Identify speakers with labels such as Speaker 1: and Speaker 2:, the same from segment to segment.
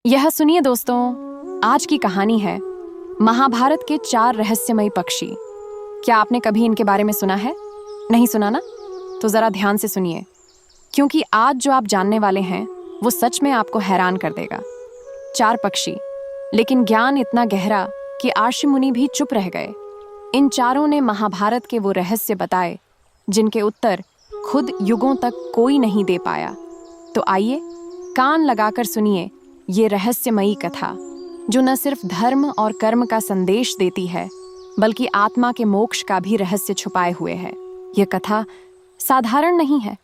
Speaker 1: यह सुनिए दोस्तों, आज की कहानी है महाभारत के 4 रहस्यमयी पक्षी। क्या आपने कभी इनके बारे में सुना है? नहीं सुना ना? तो जरा ध्यान से सुनिए, क्योंकि आज जो आप जानने वाले हैं वो सच में आपको हैरान कर देगा। 4 पक्षी, लेकिन ज्ञान इतना गहरा कि आर्षि मुनि भी चुप रह गए। इन चारों ने महाभारत के वो रहस्य बताए जिनके उत्तर खुद युगों तक कोई नहीं दे पाया। तो आइए कान लगाकर सुनिए ये रहस्यमयी कथा, जो न सिर्फ धर्म और कर्म का संदेश देती है, बल्कि आत्मा के मोक्ष का भी रहस्य छुपाए हुए है। यह कथा साधारण नहीं है।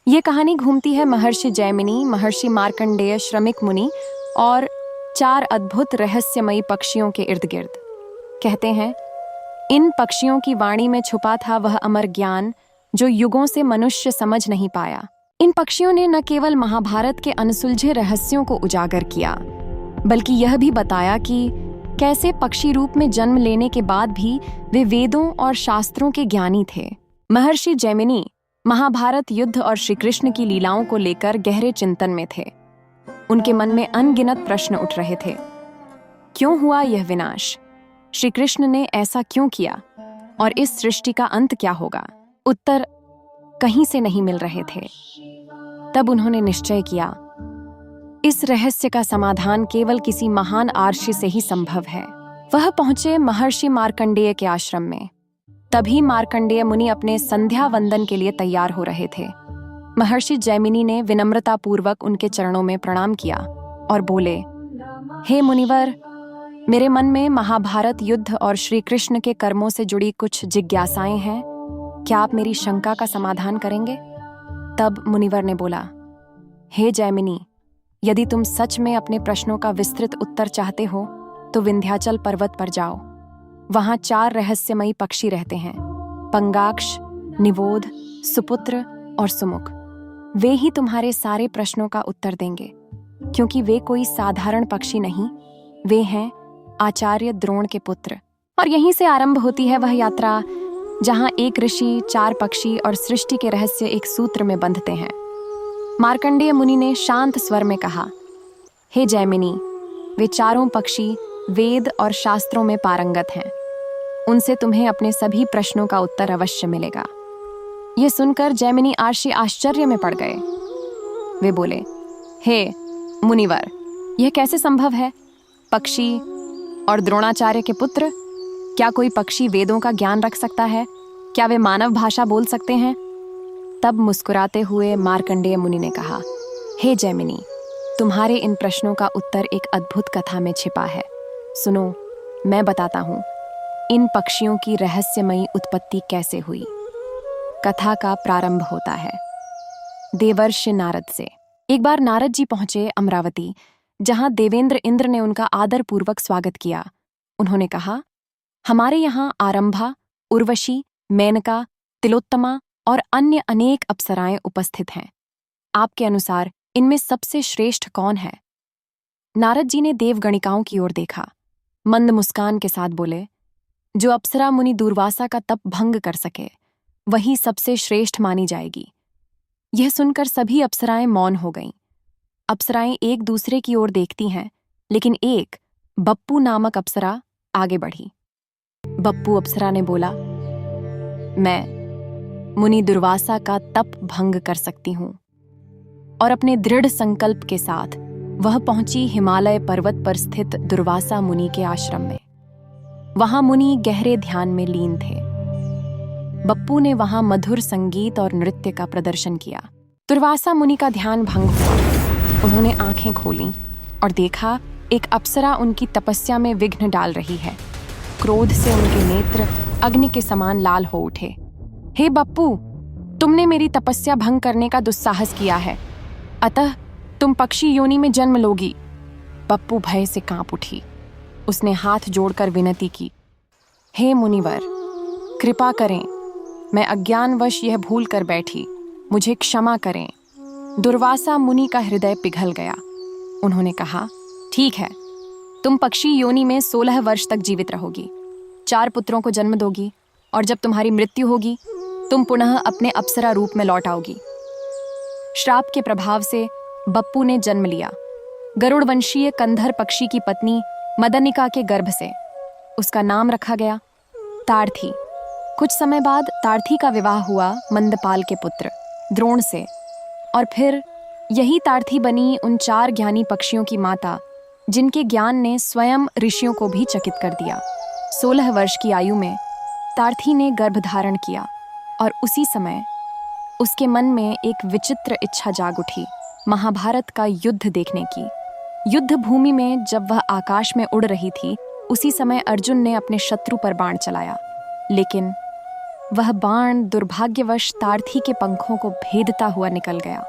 Speaker 1: ये कहानी घूमती है महर्षि जैमिनी, महर्षि मार्कंडेय, श्रमिक मुनि और 4 अद्भुत रहस्यमयी पक्षियों के इर्द गिर्द। कहते हैं, इन पक्षियों की वाणी में छुपा था वह अमर ज्ञान जो युगों से मनुष्य समझ नहीं पाया। इन पक्षियों ने न केवल महाभारत के अनसुलझे रहस्यों को उजागर किया, बल्कि यह भी बताया कि कैसे पक्षी रूप में जन्म लेने के बाद भी वे वेदों और शास्त्रों के ज्ञानी थे। महर्षि जैमिनी महाभारत युद्ध और श्री कृष्ण की लीलाओं को लेकर गहरे चिंतन में थे। उनके मन में अनगिनत प्रश्न उठ रहे थे। क्यों हुआ यह विनाश? श्री कृष्ण ने ऐसा क्यों किया? और इस सृष्टि का अंत क्या होगा? उत्तर कहीं से नहीं मिल रहे थे। तब उन्होंने निश्चय किया, इस रहस्य का समाधान केवल किसी महान आर्षि से ही संभव है। वह पहुंचे महर्षि मार्कंडेय के आश्रम में। तभी मार्कंडेय मुनि अपने संध्या वंदन के लिए तैयार हो रहे थे। महर्षि जैमिनी ने विनम्रता पूर्वक उनके चरणों में प्रणाम किया और बोले, हे मुनिवर, मेरे मन में महाभारत युद्ध और श्री कृष्ण के कर्मों से जुड़ी कुछ जिज्ञासाएं हैं। क्या आप मेरी शंका का समाधान करेंगे? तब मुनिवर ने बोला, हे जैमिनी, यदि तुम सच में अपने प्रश्नों का विस्तृत उत्तर चाहते हो तो विंध्याचल पर्वत पर जाओ। वहां 4 रहस्यमयी पक्षी रहते हैं, पंगाक्ष, निवोध, सुपुत्र और सुमुख। वे ही तुम्हारे सारे प्रश्नों का उत्तर देंगे, क्योंकि वे कोई साधारण पक्षी नहीं, वे हैं आचार्य द्रोण के पुत्र। और यहीं से आरंभ होती है वह यात्रा जहां एक ऋषि, 4 पक्षी और सृष्टि के रहस्य एक सूत्र में बंधते हैं। मार्कंडेय मुनि ने शांत स्वर में कहा, हे जैमिनी, वे चारों पक्षी वेद और शास्त्रों में पारंगत हैं। उनसे तुम्हें अपने सभी प्रश्नों का उत्तर अवश्य मिलेगा। यह सुनकर जैमिनी आर्षि आश्चर्य में पड़ गए। वे बोले, हे मुनिवर, यह कैसे संभव है? पक्षी और द्रोणाचार्य के पुत्र? क्या कोई पक्षी वेदों का ज्ञान रख सकता है? क्या वे मानव भाषा बोल सकते हैं? तब मुस्कुराते हुए मार्कंडेय मुनि ने कहा, हे जैमिनी, तुम्हारे इन प्रश्नों का उत्तर एक अद्भुत कथा में छिपा है। सुनो, मैं बताता हूँ इन पक्षियों की रहस्यमयी उत्पत्ति कैसे हुई। कथा का प्रारंभ होता है देवर्षि नारद से। एक बार नारद जी पहुंचे अमरावती, जहां देवेंद्र इंद्र ने उनका आदरपूर्वक स्वागत किया। उन्होंने कहा, हमारे यहाँ आरंभा, उर्वशी, मेनका, तिलोत्तमा और अन्य अनेक अप्सराएं उपस्थित हैं। आपके अनुसार इनमें सबसे श्रेष्ठ कौन है? नारद जी ने देवगणिकाओं की ओर देखा, मंद मुस्कान के साथ बोले, जो अप्सरा मुनि दुर्वासा का तप भंग कर सके वही सबसे श्रेष्ठ मानी जाएगी। यह सुनकर सभी अप्सराएं मौन हो गईं। अप्सराएं एक दूसरे की ओर देखती हैं, लेकिन एक बप्पू नामक अप्सरा आगे बढ़ी। बप्पू अप्सरा ने बोला, मैं मुनि दुर्वासा का तप भंग कर सकती हूं। और अपने दृढ़ संकल्प के साथ वह पहुंची हिमालय पर्वत पर स्थित दुर्वासा मुनि के आश्रम में। वहां मुनि गहरे ध्यान में लीन थे। बप्पू ने वहां मधुर संगीत और नृत्य का प्रदर्शन किया। दुर्वासा मुनि का ध्यान भंग हुआ। उन्होंने आंखें खोलीं और देखा एक अप्सरा उनकी तपस्या में विघ्न डाल रही है। क्रोध से उनके नेत्र अग्नि के समान लाल हो उठे। हे बप्पू, तुमने मेरी तपस्या भंग करने का दुस्साहस किया है, अतः तुम पक्षी योनि में जन्म लोगी। बप्पू भय से कांप उठी। उसने हाथ जोड़कर विनती की, हे मुनिवर, कृपा करें, मैं अज्ञानवश यह भूल कर बैठी, मुझे क्षमा करें। दुर्वासा मुनि का हृदय पिघल गया। उन्होंने कहा, ठीक है, तुम पक्षी योनि में 16 वर्ष तक जीवित रहोगी, 4 पुत्रों को जन्म दोगी, और जब तुम्हारी मृत्यु होगी तुम पुनः अपने अप्सरा रूप में लौट आओगी। श्राप के प्रभाव से बप्पू ने जन्म लिया। गरुड़ वंशीय कंधर पक्षी की पत्नी मदनिका के गर्भ से। उसका नाम रखा गया तार्थी। कुछ समय बाद तार्थी का विवाह हुआ मंदपाल के पुत्र द्रोण से, और फिर यही तार्थी बनी उन 4 ज्ञानी पक्षियों की माता जिनके ज्ञान ने स्वयं ऋषियों को भी चकित कर दिया। 16 वर्ष की आयु में तार्थी ने गर्भ धारण किया, और उसी समय उसके मन में एक विचित्र इच्छा जाग उठी, महाभारत का युद्ध देखने की। युद्ध भूमि में जब वह आकाश में उड़ रही थी, उसी समय अर्जुन ने अपने शत्रु पर बाण चलाया, लेकिन वह बाण दुर्भाग्यवश तार्थी के पंखों को भेदता हुआ निकल गया।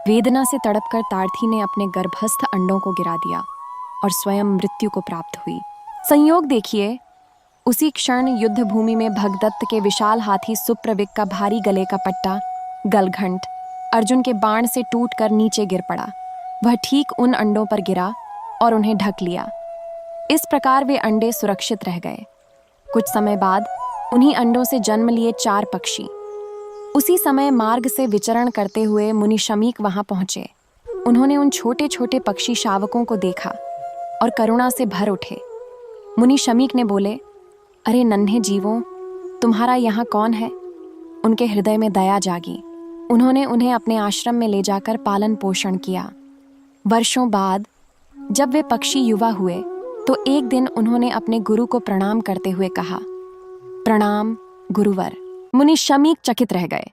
Speaker 1: वेदना से तड़पकर तार्थी ने अपने गर्भस्थ अंडों को गिरा दिया और स्वयं मृत्यु को प्राप्त हुई। संयोग देखिए, उसी क्षण युद्ध भूमि में भगदत्त के विशाल हाथी सुप्रविक का भारी गले का पट्टा गलघंट अर्जुन के बाण से टूटकर नीचे गिर पड़ा। वह ठीक उन अंडों पर गिरा और उन्हें ढक लिया। इस प्रकार वे अंडे सुरक्षित रह गए। कुछ समय बाद उन्हीं अंडों से जन्म लिए 4 पक्षी। उसी समय मार्ग से विचरण करते हुए मुनि शमीक वहां पहुंचे। उन्होंने उन छोटे छोटे पक्षी शावकों को देखा और करुणा से भर उठे। मुनि शमीक ने बोले, अरे नन्हे जीवों, तुम्हारा यहाँ कौन है? उनके हृदय में दया जागी। उन्होंने उन्हें अपने आश्रम में ले जाकर पालन पोषण किया। वर्षों बाद जब वे पक्षी युवा हुए तो एक दिन उन्होंने अपने गुरु को प्रणाम करते हुए कहा, प्रणाम गुरुवर। मुनि शमीक चकित रह गए।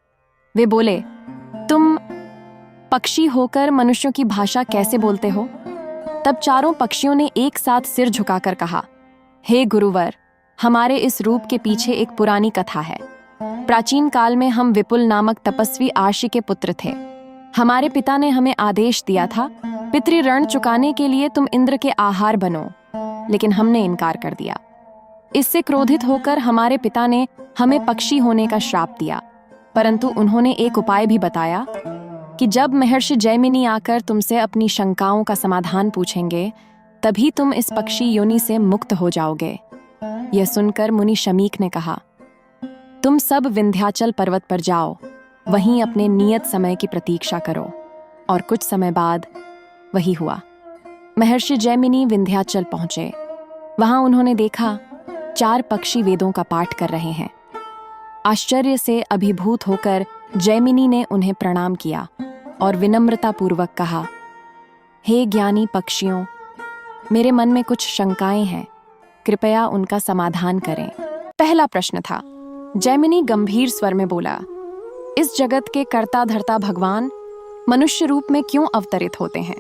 Speaker 1: वे बोले, तुम पक्षी होकर मनुष्यों की भाषा कैसे बोलते हो? तब चारों पक्षियों ने एक साथ सिर झुकाकर कहा, हे गुरुवर, हमारे इस रूप के पीछे एक पुरानी कथा है। प्राचीन काल में हम विपुल नामक तपस्वी आशी के पुत्र थे। हमारे पिता ने हमें आदेश दिया था, पितृ ऋण चुकाने के लिए तुम इंद्र के आहार बनो, लेकिन हमने इनकार कर दिया। इससे क्रोधित होकर हमारे पिता ने हमें पक्षी होने का श्राप दिया, परंतु उन्होंने एक उपाय भी बताया कि जब महर्षि जैमिनी आकर तुमसे अपनी शंकाओं का समाधान पूछेंगे, तभी तुम इस पक्षी योनि से मुक्त हो जाओगे। यह सुनकर मुनि शमीक ने कहा, तुम सब विंध्याचल पर्वत पर जाओ, वहीं अपने नियत समय की प्रतीक्षा करो। और कुछ समय बाद वही हुआ। महर्षि जैमिनी विंध्याचल पहुंचे। वहां उन्होंने देखा 4 पक्षी वेदों का पाठ कर रहे हैं। आश्चर्य से अभिभूत होकर जैमिनी ने उन्हें प्रणाम किया और विनम्रतापूर्वक कहा, हे ज्ञानी पक्षियों, मेरे मन में कुछ शंकाएं हैं, कृपया उनका समाधान करें। पहला प्रश्न था। जैमिनी गंभीर स्वर में बोला, इस जगत के कर्ता धर्ता भगवान मनुष्य रूप में क्यों अवतरित होते हैं?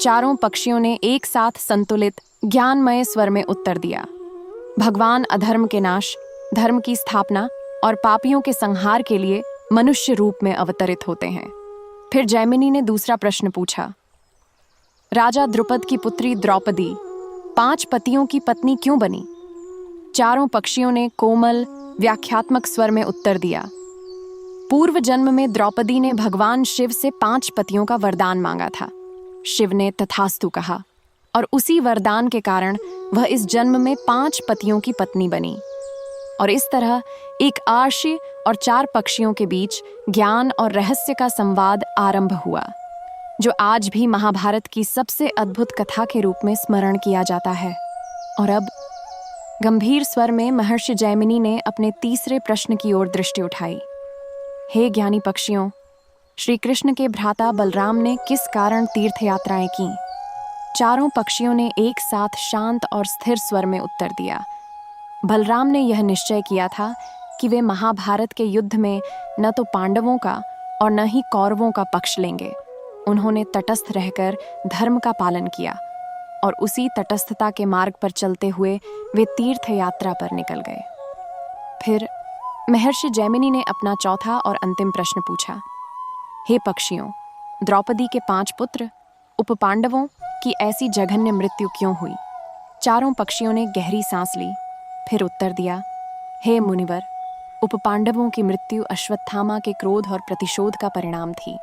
Speaker 1: चारों पक्षियों ने एक साथ संतुलित ज्ञानमय स्वर में उत्तर दिया, भगवान अधर्म के नाश, धर्म की स्थापना और पापियों के संहार के लिए मनुष्य रूप में अवतरित होते हैं। फिर जैमिनी ने दूसरा प्रश्न पूछा, राजा द्रुपद की पुत्री द्रौपदी 5 पतियों की पत्नी क्यों बनी? चारों पक्षियों ने कोमल व्याख्यात्मक स्वर में उत्तर दिया, पूर्व जन्म में द्रौपदी ने भगवान शिव से 5 पतियों का वरदान मांगा था। शिव ने तथास्तु कहा और उसी वरदान के कारण वह इस जन्म में 5 पतियों की पत्नी बनी। और इस तरह एक आशी और 4 पक्षियों के बीच ज्ञान और रहस्य का संवाद आरंभ हुआ, जो आज भी महाभारत की सबसे अद्भुत कथा के रूप में स्मरण किया जाता है। और अब गंभीर स्वर में महर्षि जैमिनी ने अपने तीसरे प्रश्न की ओर दृष्टि उठाई, हे ज्ञानी पक्षियों, श्री कृष्ण के भ्राता बलराम ने किस कारण तीर्थ यात्राएं की? चारों पक्षियों ने एक साथ शांत और स्थिर स्वर में उत्तर दिया, बलराम ने यह निश्चय किया था कि वे महाभारत के युद्ध में न तो पांडवों का और न ही कौरवों का पक्ष लेंगे। उन्होंने तटस्थ रहकर धर्म का पालन किया और उसी तटस्थता के मार्ग पर चलते हुए वे तीर्थ यात्रा पर निकल गए। फिर महर्षि जैमिनी ने अपना चौथा और अंतिम प्रश्न पूछा, हे पक्षियों, द्रौपदी के 5 पुत्र उपपांडवों की ऐसी जघन्य मृत्यु क्यों हुई? चारों पक्षियों ने गहरी सांस ली, फिर उत्तर दिया, हे मुनिवर, उपपांडवों की मृत्यु अश्वत्थामा के क्रोध और प्रतिशोध का परिणाम थी।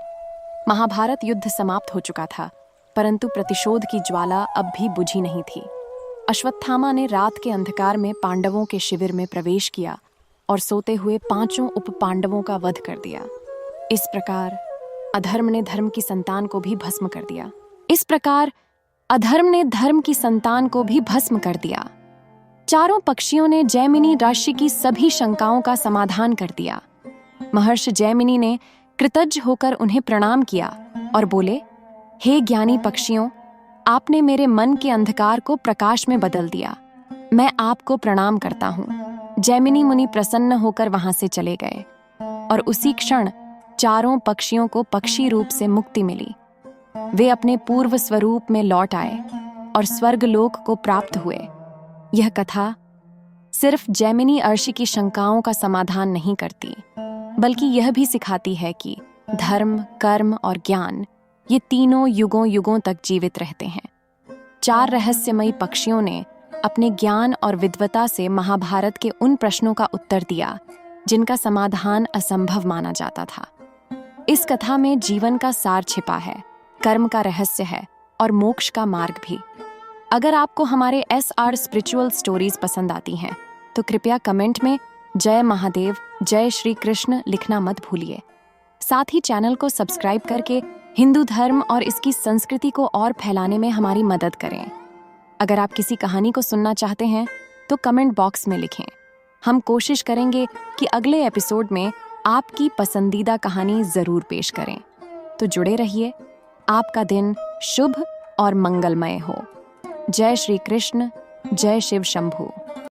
Speaker 1: महाभारत युद्ध समाप्त हो चुका था, परंतु प्रतिशोध की ज्वाला अब भी बुझी नहीं थी। अश्वत्थामा ने रात के अंधकार में पांडवों के शिविर में प्रवेश किया और सोते हुए 5 उपपांडवों का वध कर दिया। इस प्रकार अधर्म ने धर्म की संतान को भी भस्म कर दिया। इस प्रकार अधर्म ने धर्म की संतान को भी भस्म कर दिया। चारों पक्षियों ने जैमिनी ऋषि की सभी शंकाओं का समाधान कर दिया। महर्षि जैमिनी ने कृतज्ञ होकर उन्हें प्रणाम किया और बोले, हे ज्ञानी पक्षियों, आपने मेरे मन के अंधकार को प्रकाश में बदल दिया। मैं आपको प्रणाम करता हूँ। जैमिनी मुनि प्रसन्न होकर वहां से चले गए और उसी क्षण चारों पक्षियों को पक्षी रूप से मुक्ति मिली। वे अपने पूर्व स्वरूप में लौट आए और स्वर्गलोक को प्राप्त हुए। यह कथा सिर्फ जैमिनी ऋषि की शंकाओं का समाधान नहीं करती, बल्कि यह भी सिखाती है कि धर्म, कर्म और ज्ञान ये तीनों युगों युगों तक जीवित रहते हैं। चार रहस्यमयी पक्षियों ने अपने ज्ञान और विद्वता से महाभारत के उन प्रश्नों का उत्तर दिया जिनका समाधान असंभव माना जाता था। इस कथा में जीवन का सार छिपा है, कर्म का रहस्य है और मोक्ष का मार्ग भी। अगर आपको हमारे SR स्पिरिचुअल स्टोरीज पसंद आती हैं तो कृपया कमेंट में जय महादेव, जय श्री कृष्ण लिखना मत भूलिए। साथ ही चैनल को सब्सक्राइब करके हिंदू धर्म और इसकी संस्कृति को और फैलाने में हमारी मदद करें। अगर आप किसी कहानी को सुनना चाहते हैं तो कमेंट बॉक्स में लिखें। हम कोशिश करेंगे कि अगले एपिसोड में आपकी पसंदीदा कहानी जरूर पेश करें। तो जुड़े रहिए। आपका दिन शुभ और मंगलमय हो। जय श्री कृष्ण, जय शिव शंभू।